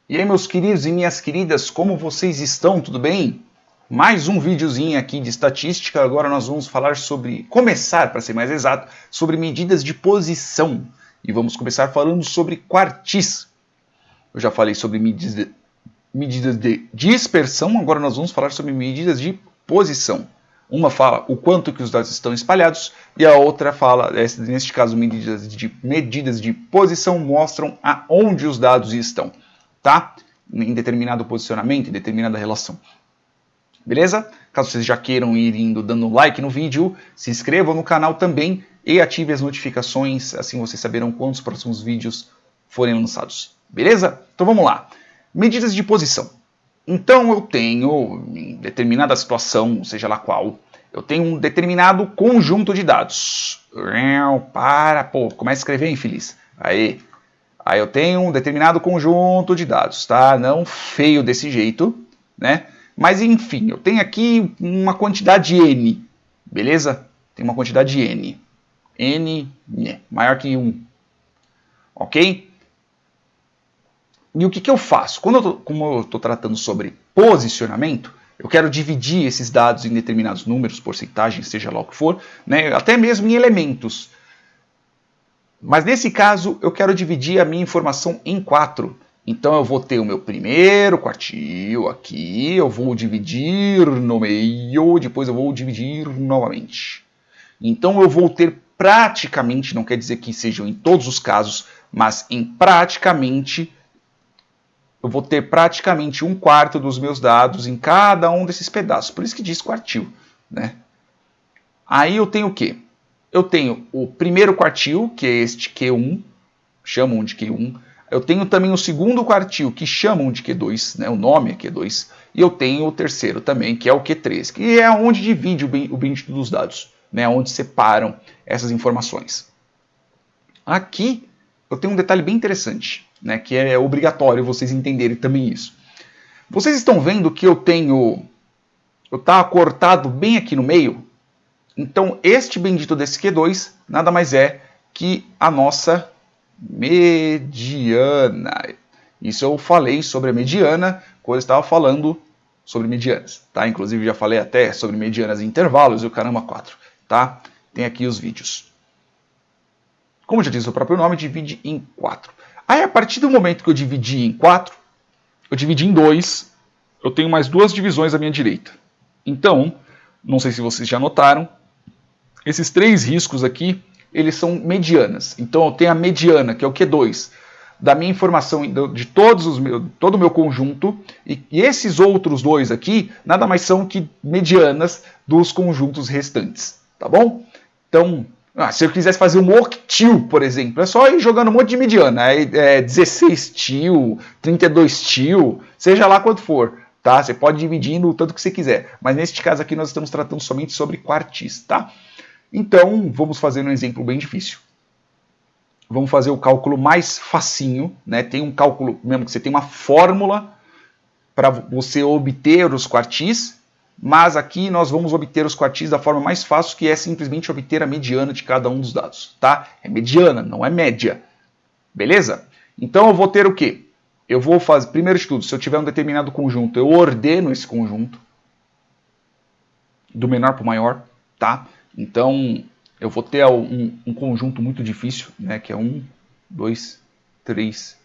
E aí, meus queridos e minhas queridas, como vocês estão? Tudo bem? Mais um videozinho aqui de estatística. Agora nós vamos falar começar, para ser mais exato, sobre medidas de posição. E vamos começar falando sobre quartis. Eu já falei sobre medidas de dispersão, agora nós vamos falar sobre medidas de posição. Uma fala o quanto que os dados estão espalhados e a outra fala, neste caso, medidas de posição mostram aonde os dados estão, tá? Em determinado posicionamento, em determinada relação. Beleza? Caso vocês já queiram ir indo dando like no vídeo, se inscrevam no canal também e ative as notificações, assim vocês saberão quando os próximos vídeos forem lançados. Beleza? Então vamos lá. Medidas de posição. Então eu tenho, em determinada situação, seja lá qual, eu tenho um determinado conjunto de dados. Começa a escrever, infeliz. Aí eu tenho um determinado conjunto de dados, tá? Não feio desse jeito, né? Mas enfim, eu tenho aqui uma quantidade n, beleza? Tem uma quantidade n. N maior que 1. Ok? E o que eu faço? Como eu estou tratando sobre posicionamento, eu quero dividir esses dados em determinados números, porcentagens, seja lá o que for, né? Até mesmo em elementos. Mas nesse caso, eu quero dividir a minha informação em 4. Então eu vou ter o meu primeiro quartil aqui, eu vou dividir no meio, depois eu vou dividir novamente. Então eu vou ter praticamente, não quer dizer que sejam em todos os casos, mas em praticamente, eu vou ter praticamente 1/4 dos meus dados em cada um desses pedaços. Por isso que diz quartil, né? Aí eu tenho o quê? Eu tenho o primeiro quartil, que é este Q1, chamam de Q1. Eu tenho também o segundo quartil, que chamam de Q2, né? O nome é Q2. E eu tenho o terceiro também, que é o Q3, que é onde divide o bendito dos dados, né? Onde separam essas informações. Aqui eu tenho um detalhe bem interessante, né? Que é obrigatório vocês entenderem também isso. Vocês estão vendo que eu tá cortado bem aqui no meio? Então, este bendito desse Q2 nada mais é que a nossa mediana. Isso eu falei sobre a mediana quando eu estava falando sobre medianas, tá? Inclusive já falei até sobre medianas em intervalos e o caramba 4, tá? Tem aqui os vídeos. Como já diz o próprio nome, divide em 4. Aí, a partir do momento que eu dividi em 4, eu dividi em 2, eu tenho mais 2 divisões à minha direita. Então, não sei se vocês já notaram, esses 3 riscos aqui, eles são medianas. Então eu tenho a mediana, que é o Q2, da minha informação de todo o meu conjunto, e esses outros 2 aqui, nada mais são que medianas dos conjuntos restantes, tá bom? Então, se eu quisesse fazer um octil, por exemplo, é só ir jogando um monte de mediana, 16 til, 32 til, seja lá quanto for, tá? Você pode dividir no tanto que você quiser, mas neste caso aqui nós estamos tratando somente sobre quartis, tá? Então, vamos fazer um exemplo bem difícil. Vamos fazer o cálculo mais facinho, né? Tem um cálculo, mesmo que você tem uma fórmula para você obter os quartis, mas aqui nós vamos obter os quartis da forma mais fácil, que é simplesmente obter a mediana de cada um dos dados, tá? É mediana, não é média. Beleza? Então eu vou ter o quê? Eu vou fazer, primeiro de tudo, se eu tiver um determinado conjunto, eu ordeno esse conjunto do menor para o maior, tá? Então, eu vou ter um conjunto muito difícil, né, que é 1, 2, 3,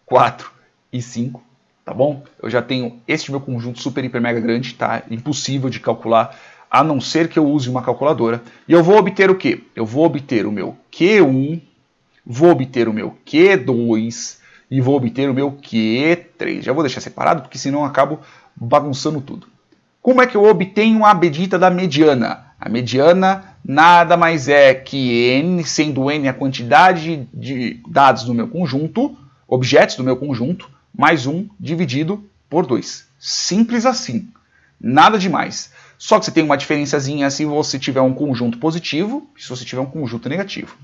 4 e 5, tá bom? Eu já tenho este meu conjunto super, hiper, mega grande, tá? Impossível de calcular, a não ser que eu use uma calculadora. E eu vou obter o quê? Eu vou obter o meu Q1, vou obter o meu Q2 e vou obter o meu Q3. Já vou deixar separado, porque senão eu acabo bagunçando tudo. Como é que eu obtenho a bendita da mediana? A mediana nada mais é que n, sendo n a quantidade de dados do meu conjunto, objetos do meu conjunto, mais 1 dividido por 2. Simples assim. Nada demais. Só que você tem uma diferençazinha se você tiver um conjunto positivo e se você tiver um conjunto negativo.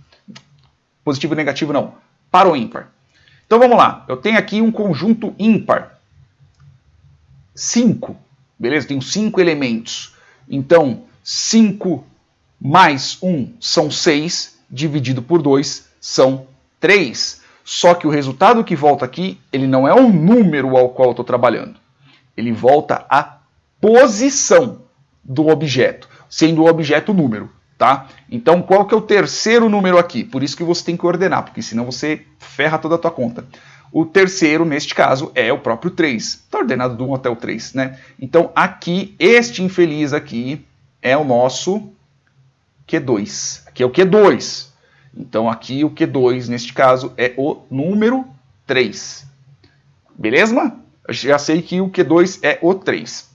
Positivo e negativo não. Par ou ímpar. Então vamos lá. Eu tenho aqui um conjunto ímpar. 5. Beleza? Tenho 5 elementos. Então, 5 mais 1 são 6, dividido por 2 são 3. Só que o resultado que volta aqui, ele não é o número ao qual eu estou trabalhando. Ele volta à posição do objeto, sendo o objeto número, tá? Então, qual que é o terceiro número aqui? Por isso que você tem que ordenar, porque senão você ferra toda a tua conta. O terceiro, neste caso, é o próprio 3. Está ordenado do 1 até o 3, né? Então, aqui, este infeliz aqui é o nosso Q2. Aqui é o Q2. Então, aqui o Q2, neste caso, é o número 3. Beleza? Eu já sei que o Q2 é o 3.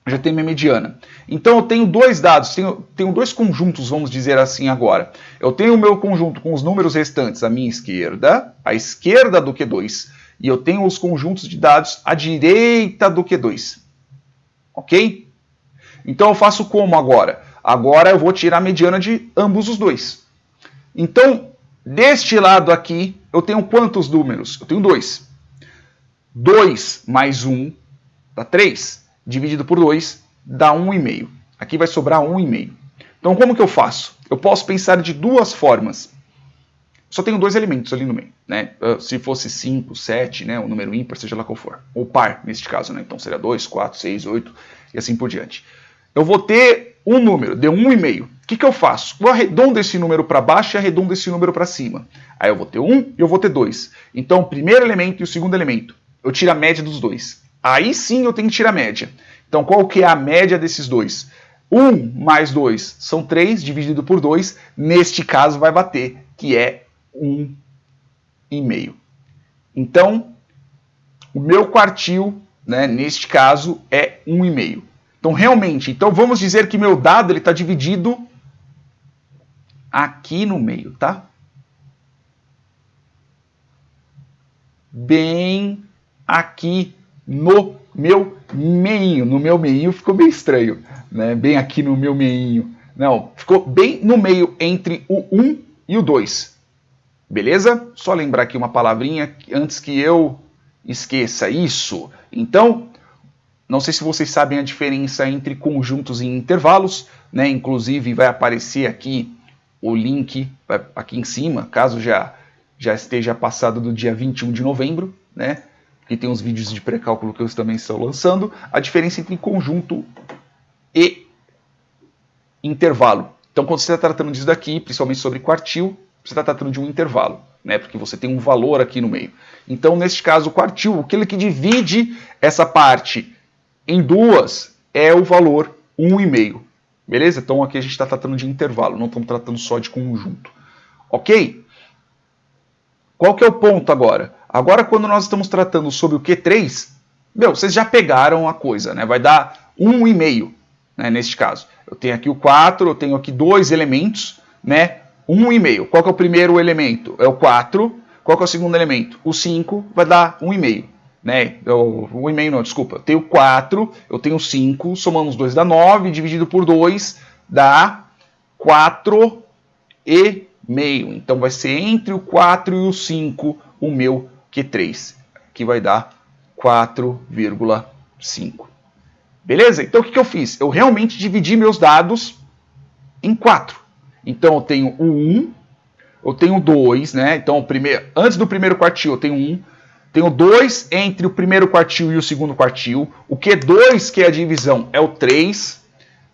Já tenho minha mediana. Então eu tenho dois dados, tenho dois conjuntos, vamos dizer assim agora. Eu tenho o meu conjunto com os números restantes à minha esquerda, à esquerda do Q2, e eu tenho os conjuntos de dados à direita do Q2. Ok? Então eu faço como agora? Agora eu vou tirar a mediana de ambos os dois. Então, deste lado aqui, eu tenho quantos números? Eu tenho 2. 2 mais 1 dá 3. Dividido por 2 dá 1,5. Aqui vai sobrar 1,5. Então, como que eu faço? Eu posso pensar de duas formas. Só tenho dois elementos ali no meio, né? Se fosse 5, 7, né? Um número ímpar, seja lá qual for. Ou par, neste caso, né? Então, seria 2, 4, 6, 8 e assim por diante. Eu vou ter um número, deu 1,5. O que eu faço? Eu arredondo esse número para baixo e arredondo esse número para cima. Aí eu vou ter 1 e eu vou ter 2. Então, o primeiro elemento e o segundo elemento, eu tiro a média dos dois. Aí sim eu tenho que tirar a média. Então, qual que é a média desses dois? 1 mais 2 são 3, dividido por 2. Neste caso, vai bater, que é 1,5. Então, o meu quartil, né, neste caso, é 1,5. Então, realmente, vamos dizer que meu dado está dividido aqui no meio, tá? Bem aqui no meu meinho. No meu meinho ficou meio estranho, né? Bem aqui no meu meinho. Não, ficou bem no meio entre o 1 e o 2. Beleza? Só lembrar aqui uma palavrinha antes que eu esqueça isso. Então, não sei se vocês sabem a diferença entre conjuntos e intervalos, né? Inclusive vai aparecer aqui o link aqui em cima, caso já esteja passado do dia 21 de novembro, né? Que tem uns vídeos de pré-cálculo que eu também estou lançando. A diferença entre conjunto e intervalo. Então, quando você está tratando disso daqui, principalmente sobre quartil, você está tratando de um intervalo, né? Porque você tem um valor aqui no meio. Então, neste caso, o quartil, aquele que divide essa parte em duas é o valor 1,5. Beleza? Então aqui a gente está tratando de intervalo, não estamos tratando só de conjunto. Ok? Qual que é o ponto agora? Agora, quando nós estamos tratando sobre o Q3, vocês já pegaram a coisa, né? Vai dar 1,5, né, neste caso. Eu tenho aqui o 4, eu tenho aqui dois elementos, né? 1,5. Qual que é o primeiro elemento? É o 4. Qual que é o segundo elemento? O 5 vai dar 1,5. Né? 1,5 não, desculpa. Eu tenho 4, eu tenho 5, somando os dois dá 9, dividido por 2 dá 4,5. Então vai ser entre o 4 e o 5 o meu Q3, que vai dar 4,5. Beleza? Então o que eu fiz? Eu realmente dividi meus dados em 4. Então eu tenho o 1, eu tenho o 2, né? Então antes do primeiro quartil eu tenho 1. Tenho 2 entre o primeiro quartil e o segundo quartil. O Q2, que é a divisão, é o 3.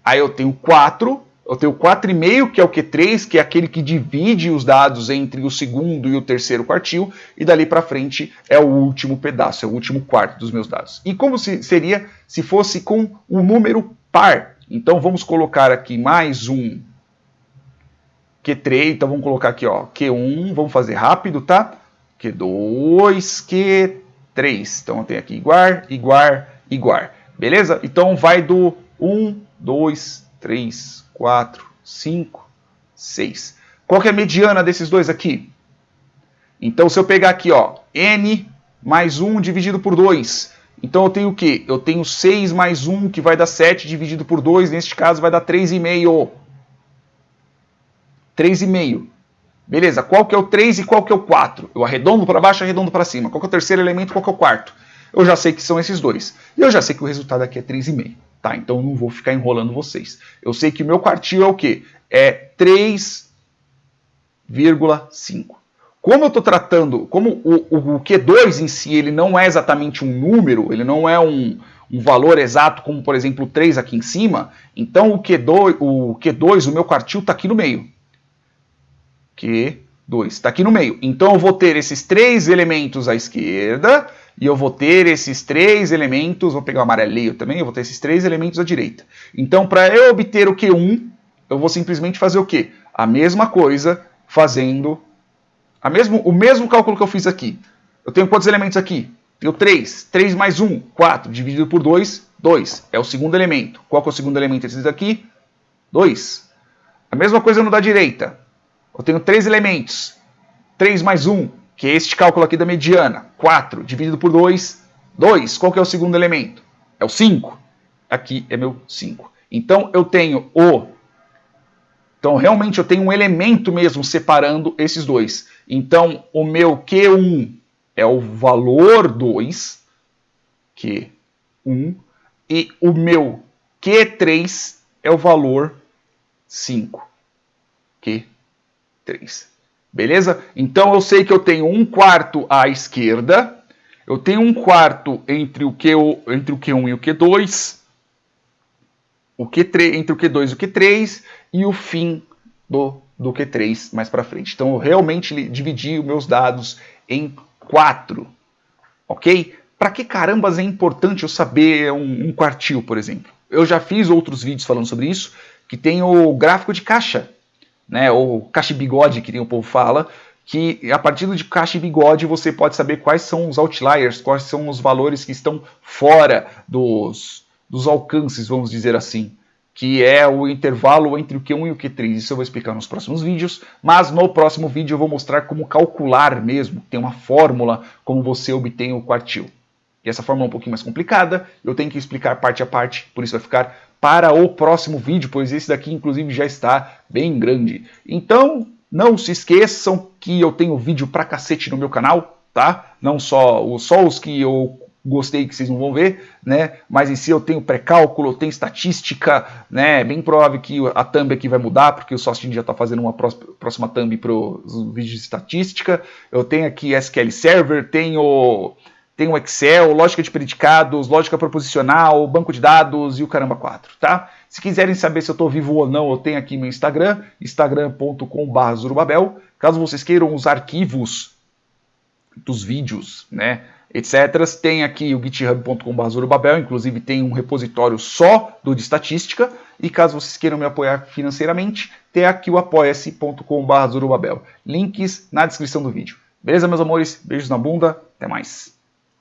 Aí eu tenho 4. Eu tenho 4,5, que é o Q3, que é aquele que divide os dados entre o segundo e o terceiro quartil. E dali para frente é o último pedaço, é o último quarto dos meus dados. E como seria se fosse com um número par? Então vamos colocar aqui mais um Q3. Então vamos colocar aqui, ó, Q1. Vamos fazer rápido, tá? Q2, Q3. Então eu tenho aqui igual. Beleza? Então vai do 1, 2, 3, 4, 5, 6. Qual que é a mediana desses dois aqui? Então se eu pegar aqui, ó, N mais 1 dividido por 2. Então eu tenho o quê? Eu tenho 6 mais 1, que vai dar 7 dividido por 2. Neste caso vai dar 3,5. 3,5. Beleza, qual que é o 3 e qual que é o 4? Eu arredondo para baixo, arredondo para cima. Qual que é o terceiro elemento, qual que é o quarto? Eu já sei que são esses dois. E eu já sei que o resultado aqui é 3,5. Tá? Então eu não vou ficar enrolando vocês. Eu sei que o meu quartil é o quê? É 3,5. como eu estou tratando, como o Q2 em si, ele não é exatamente um número, ele não é um valor exato, como por exemplo o 3 aqui em cima, então o Q2, o meu quartil está aqui no meio. Q2 está aqui no meio. Então eu vou ter esses 3 elementos à esquerda, e eu vou ter esses 3 elementos, vou pegar o amarelinho também, eu vou ter esses 3 elementos à direita. Então para eu obter o Q1, eu vou simplesmente fazer o quê? A mesma coisa, fazendo o mesmo cálculo que eu fiz aqui. Eu tenho quantos elementos aqui? Tenho 3. 3 mais 1, 4. Dividido por 2, 2. É o segundo elemento. Qual que é o segundo elemento desse daqui? 2. A mesma coisa no da direita. Eu tenho 3 elementos. 3 mais 1, que é este cálculo aqui da mediana. 4. Dividido por 2, 2. Qual que é o segundo elemento? É o 5. Aqui é meu 5. Então eu tenho Então, realmente, eu tenho um elemento mesmo separando esses dois. Então, o meu Q1 é o valor 2, Q1, e o meu Q3 é o valor 5, Q3. Beleza? Então, eu sei que eu tenho 1/4 à esquerda, eu tenho 1/4 entre o Q1 e o Q2, entre o Q2 e o Q3 e o fim do Q3 mais para frente. Então eu realmente dividi os meus dados em 4, ok? Para que carambas é importante eu saber um quartil, por exemplo? Eu já fiz outros vídeos falando sobre isso, que tem o gráfico de caixa, né? Ou caixa e bigode, que nem o povo fala, que a partir de caixa e bigode você pode saber quais são os outliers, quais são os valores que estão fora dos alcances, vamos dizer assim, que é o intervalo entre o Q1 e o Q3. Isso eu vou explicar nos próximos vídeos, mas no próximo vídeo eu vou mostrar como calcular mesmo, tem uma fórmula como você obtém o quartil. E essa fórmula é um pouquinho mais complicada, eu tenho que explicar parte a parte, por isso vai ficar para o próximo vídeo, pois esse daqui inclusive já está bem grande. Então, não se esqueçam que eu tenho vídeo pra cacete no meu canal, tá? Não só os que eu gostei que vocês não vão ver, né? Mas em si eu tenho pré-cálculo, eu tenho estatística, né? Bem provável que a thumb aqui vai mudar, porque o Sostin já está fazendo uma próxima thumb para os vídeos de estatística. Eu tenho aqui SQL Server, tenho Excel, lógica de predicados, lógica proposicional, banco de dados e o caramba 4, tá? Se quiserem saber se eu estou vivo ou não, eu tenho aqui meu Instagram, instagram.com/Zorobabel. Caso vocês queiram os arquivos dos vídeos, né, etc., tem aqui o github.com/Zorobabel, inclusive tem um repositório só de estatística, e caso vocês queiram me apoiar financeiramente, tem aqui o apoia-se.com/Zorobabel. Links na descrição do vídeo. Beleza, meus amores? Beijos na bunda, até mais.